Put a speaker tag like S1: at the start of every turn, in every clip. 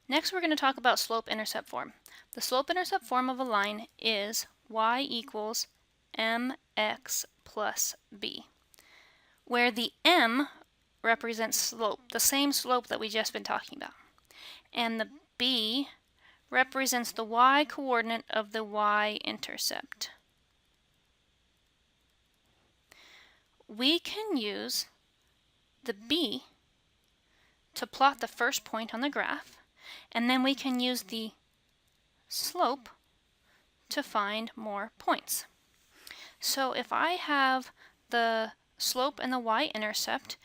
S1: Next, we're going to talk about slope-intercept form. The slope-intercept form of a line is y equals mx plus b, where the m represents slope, the same slope that we just been talking about, and the b represents the y-coordinate of the y-intercept. We can use the b to plot the first point on the graph, and then we can use the slope to find more points. So if I have the slope and the y-intercept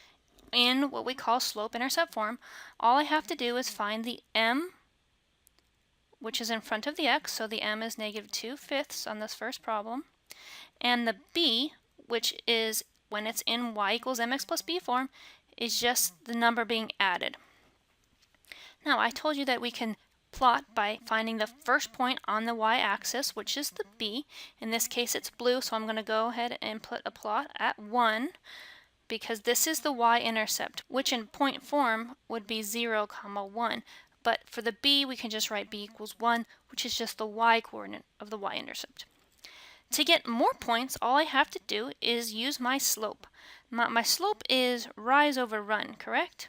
S1: in what we call slope-intercept form, all I have to do is find the m, which is in front of the x, so the m is negative 2/5 on this first problem, and the b, which is when it's in y equals mx plus b form, is just the number being added. Now, I told you that we can plot by finding the first point on the y-axis, which is the b. In this case, it's blue, so I'm going to go ahead and put a plot at 1, because this is the y-intercept, which in point form would be 0, 1. But for the b, we can just write b equals 1, which is just the y-coordinate of the y-intercept. To get more points, all I have to do is use my slope. My slope is rise over run, correct?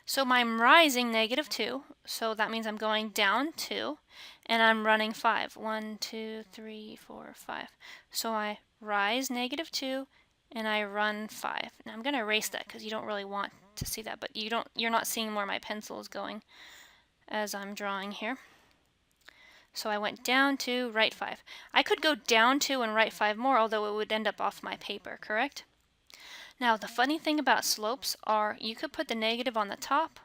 S1: So I'm rising negative 2, so that means I'm going down 2, and I'm running 5. 1, 2, 3, 4, 5. So I rise negative 2, and I run 5. Now I'm going to erase that because you don't really want to see that, but you're not seeing where my pencil is going as I'm drawing here. So I went down 2, right 5. I could go down 2 and right 5 more, although it would end up off my paper, correct? Now, the funny thing about slopes are you could put the negative on the top,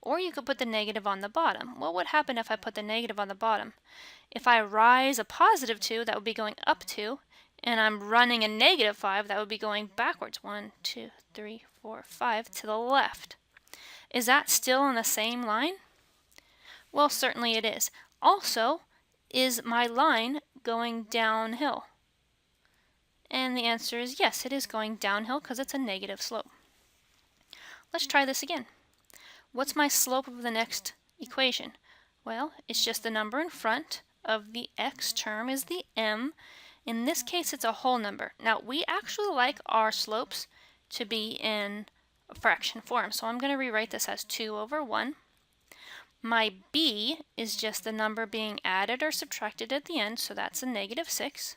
S1: or you could put the negative on the bottom. What would happen if I put the negative on the bottom? If I rise a positive 2, that would be going up 2, and I'm running a negative 5, that would be going backwards 1, 2, 3, 4, 5 to the left. Is that still on the same line? Well, certainly it is. Also, is my line going downhill? And the answer is yes, it is going downhill because it's a negative slope. Let's try this again. What's my slope of the next equation? Well, it's just the number in front of the x term is the m. In this case, it's a whole number. Now, we actually like our slopes to be in fraction form, so I'm going to rewrite this as 2 over 1. My b is just the number being added or subtracted at the end, so that's a negative 6.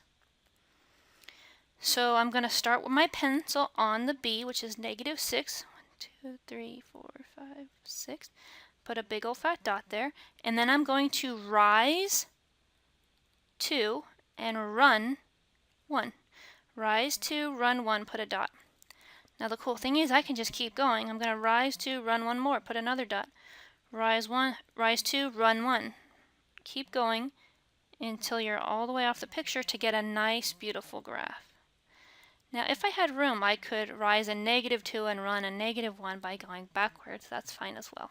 S1: So I'm going to start with my pencil on the b, which is negative 6. 1, 2, 3, 4, 5, 6. Put a big old fat dot there. And then I'm going to rise 2 and run 1. Rise 2, run 1, put a dot. Now the cool thing is I can just keep going. I'm going to rise 2, run 1 more, put another dot. Rise 1, rise 2, run 1. Keep going until you're all the way off the picture to get a nice, beautiful graph. Now, if I had room, I could rise a negative 2 and run a negative 1 by going backwards. That's fine as well.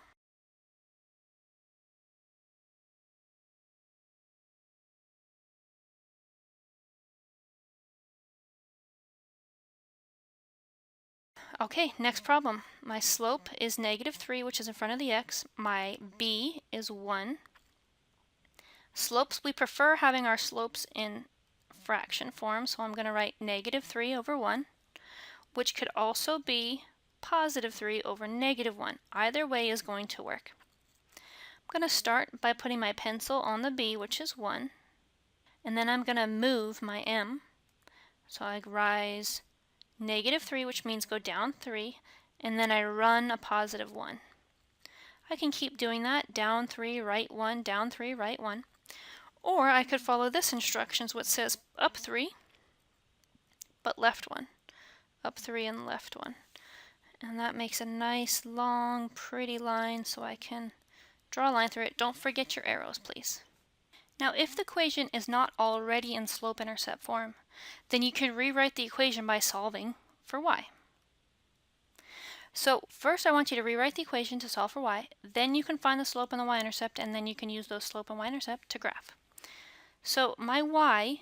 S1: Okay, next problem. My slope is negative 3, which is in front of the x. My b is 1. Slopes, we prefer having our slopes in fraction form, so I'm going to write negative 3 over 1, which could also be positive 3 over negative 1. Either way is going to work. I'm going to start by putting my pencil on the b, which is 1, and then I'm going to move my m. So I rise negative 3, which means go down 3, and then I run a positive 1. I can keep doing that, down 3, right 1, down 3, right 1. Or I could follow this instructions, which says up 3, but left 1. Up 3 and left 1. And that makes a nice, long, pretty line, so I can draw a line through it. Don't forget your arrows, please. Now, if the equation is not already in slope-intercept form, then you can rewrite the equation by solving for y. So first I want you to rewrite the equation to solve for y, then you can find the slope and the y-intercept, and then you can use those slope and y-intercept to graph. So my y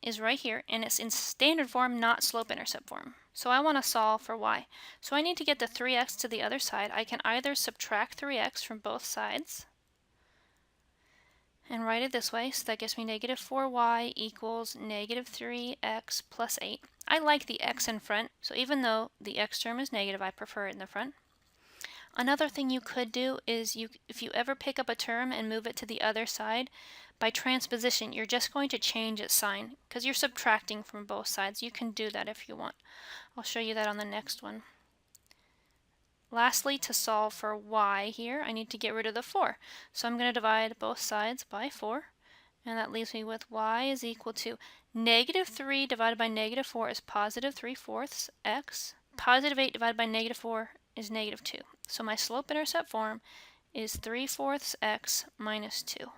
S1: is right here, and it's in standard form, not slope-intercept form. So I want to solve for y. So I need to get the 3x to the other side. I can either subtract 3x from both sides and write it this way. So that gives me negative 4y equals negative 3x plus 8. I like the x in front, so even though the x term is negative, I prefer it in the front. Another thing you could do is if you ever pick up a term and move it to the other side, by transposition, you're just going to change its sign because you're subtracting from both sides. You can do that if you want. I'll show you that on the next one. Lastly, to solve for y here, I need to get rid of the 4. So I'm going to divide both sides by 4, and that leaves me with y is equal to negative 3 divided by negative 4 is positive 3/4 x. Positive 8 divided by negative 4 is negative 2. So my slope-intercept form is 3/4 x minus 2,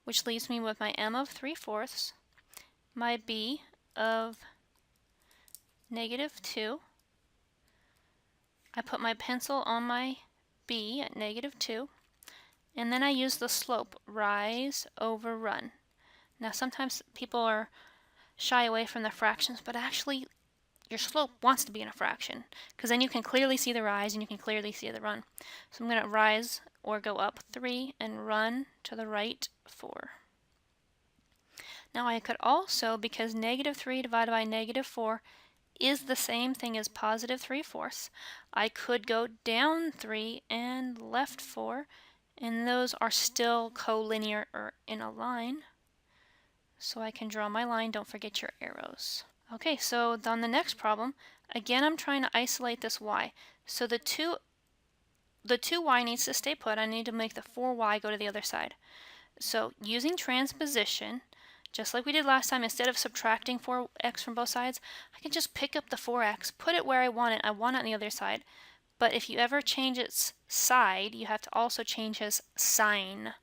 S1: which leaves me with my m of 3/4, my b of negative 2. I put my pencil on my b at negative 2, and then I use the slope, rise over run. Now sometimes people are shy away from the fractions, but actually your slope wants to be in a fraction, because then you can clearly see the rise and you can clearly see the run. So I'm going to rise or go up 3 and run to the right 4. Now I could also, because negative 3 divided by negative 4 is the same thing as positive 3/4, I could go down 3 and left 4, and those are still collinear or in a line. So I can draw my line. Don't forget your arrows. Okay, so on the next problem, again I'm trying to isolate this y. So the 2y needs to stay put. I need to make the 4y go to the other side. So using transposition, just like we did last time, instead of subtracting 4x from both sides, I can just pick up the 4x, put it where I want it. I want it on the other side. But if you ever change its side, you have to also change its sign.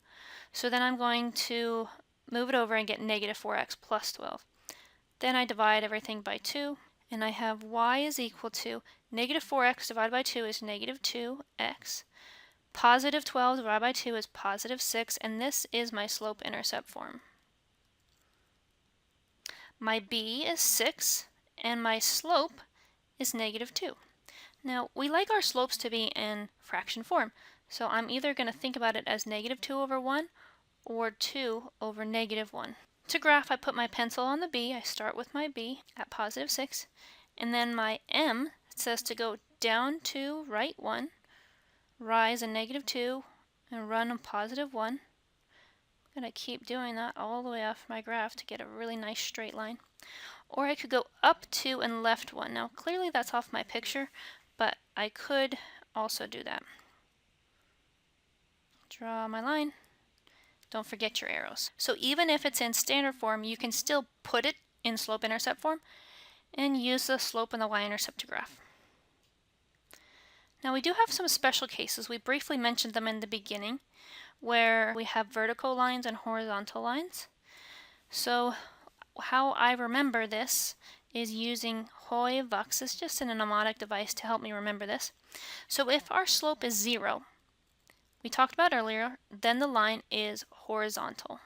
S1: So then I'm going to move it over and get negative 4x plus 12. Then I divide everything by 2, and I have y is equal to negative 4x divided by 2 is negative 2x. Positive 12 divided by 2 is positive 6, and this is my slope-intercept form. My b is 6, and my slope is negative 2. Now, we like our slopes to be in fraction form, so I'm either going to think about it as negative 2 over 1 or 2 over negative 1. To graph, I put my pencil on the b. I start with my b at positive 6, and then my m says to go down to right 1, rise a negative 2, and run a positive 1. I'm going to keep doing that all the way off my graph to get a really nice straight line. Or I could go up 2 and left 1. Now clearly that's off my picture, but I could also do that. Draw my line. Don't forget your arrows. So even if it's in standard form, you can still put it in slope-intercept form and use the slope and the y-intercept to graph. Now we do have some special cases. We briefly mentioned them in the beginning, where we have vertical lines and horizontal lines. So how I remember this is using Hoy Vux. It's just a mnemonic device to help me remember this. So if our slope is 0, we talked about earlier, then the line is horizontal.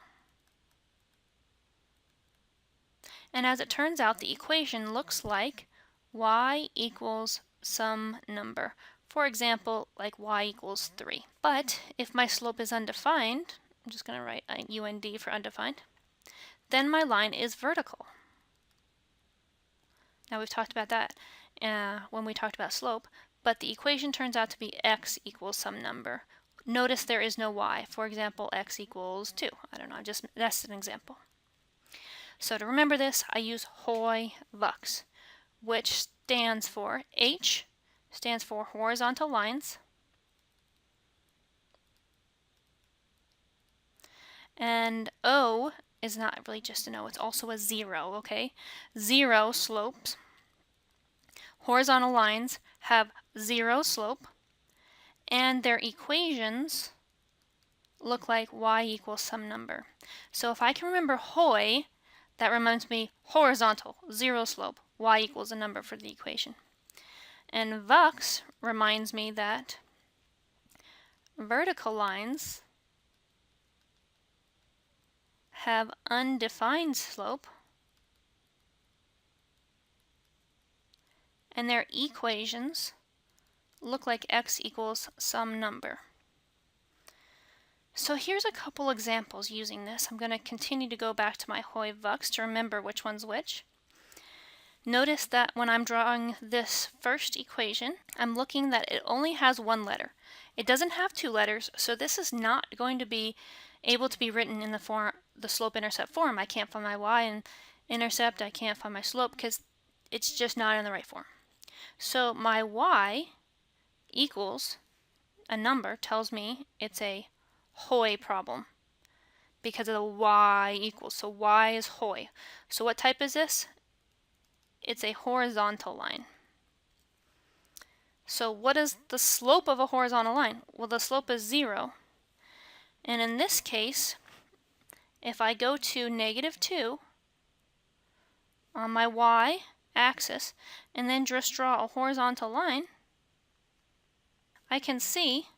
S1: And as it turns out, the equation looks like y equals some number. For example, like y equals 3. But if my slope is undefined, I'm just going to write UND for undefined, then my line is vertical. Now we've talked about that when we talked about slope, but the equation turns out to be x equals some number. Notice there is no y. For example, x equals 2. I don't know, that's an example. So to remember this, I use Hoy Vux, which stands for H stands for horizontal lines, and O is not really just an O, it's also a 0, okay? 0 slopes. Horizontal lines have 0 slope, and their equations look like y equals some number. So if I can remember Hoy, that reminds me horizontal, 0 slope, y equals a number for the equation. And Vux reminds me that vertical lines have undefined slope, and their equations look like x equals some number. So here's a couple examples using this. I'm going to continue to go back to my Hoy Vux to remember which one's which. Notice that when I'm drawing this first equation, I'm looking that it only has one letter. It doesn't have two letters, so this is not going to be able to be written in the slope-intercept form. I can't find my y-intercept, I can't find my slope, because it's just not in the right form. So my y equals a number tells me it's a Hoy problem because of the y equals. So y is Hoy. So what type is this? It's a horizontal line. So what is the slope of a horizontal line? Well, the slope is 0. And in this case, if I go to -2 on my y-axis and then just draw a horizontal line, I can see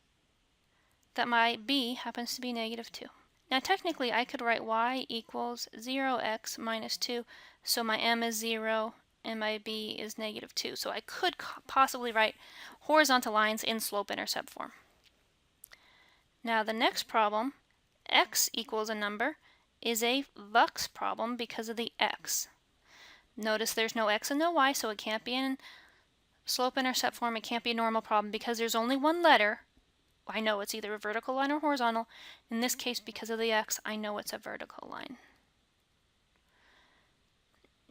S1: that my b happens to be -2. Now technically I could write y equals 0x minus 2, so my m is 0 and my b is -2. So I could possibly write horizontal lines in slope-intercept form. Now the next problem, x equals a number, is a Vux problem because of the x. Notice there's no x and no y, so it can't be in slope-intercept form. It can't be a normal problem because there's only one letter. I know it's either a vertical line or horizontal. In this case, because of the x, I know it's a vertical line.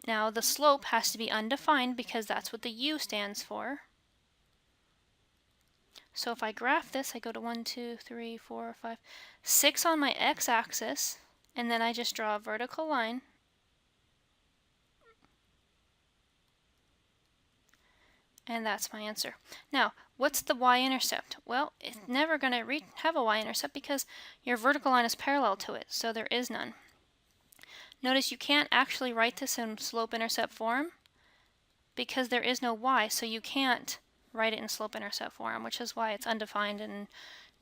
S1: Now the slope has to be undefined because that's what the u stands for. So if I graph this, I go to 1, 2, 3, 4, 5, 6 on my x-axis, and then I just draw a vertical line. And that's my answer. Now, what's the y-intercept? Well, it's never going to have a y-intercept because your vertical line is parallel to it, so there is none. Notice you can't actually write this in slope-intercept form because there is no y, so you can't write it in slope-intercept form, which is why it's undefined and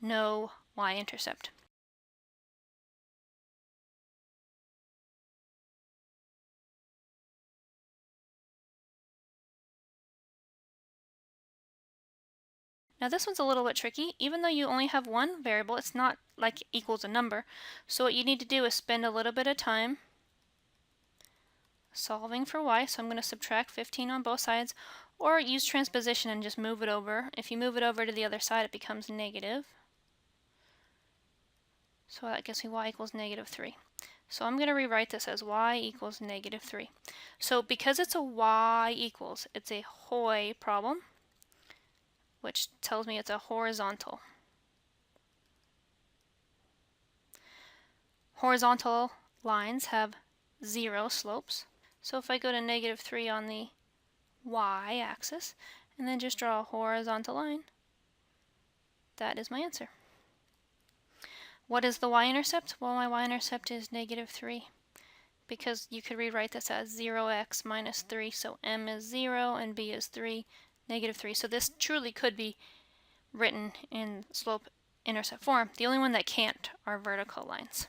S1: no y-intercept. Now this one's a little bit tricky. Even though you only have one variable, it's not like equals a number. So what you need to do is spend a little bit of time solving for y. So I'm going to subtract 15 on both sides, or use transposition and just move it over. If you move it over to the other side, it becomes negative. So that gives me y equals -3. So I'm going to rewrite this as y equals -3. So because it's a y equals, it's a Hoy problem, which tells me it's a horizontal. Horizontal lines have 0 slopes. So if I go to -3 on the y-axis and then just draw a horizontal line, that is my answer. What is the y-intercept? Well, my y-intercept is -3 because you could rewrite this as 0x minus 3, so m is 0 and b is 3, -3. So this truly could be written in slope-intercept form. The only one that can't are vertical lines.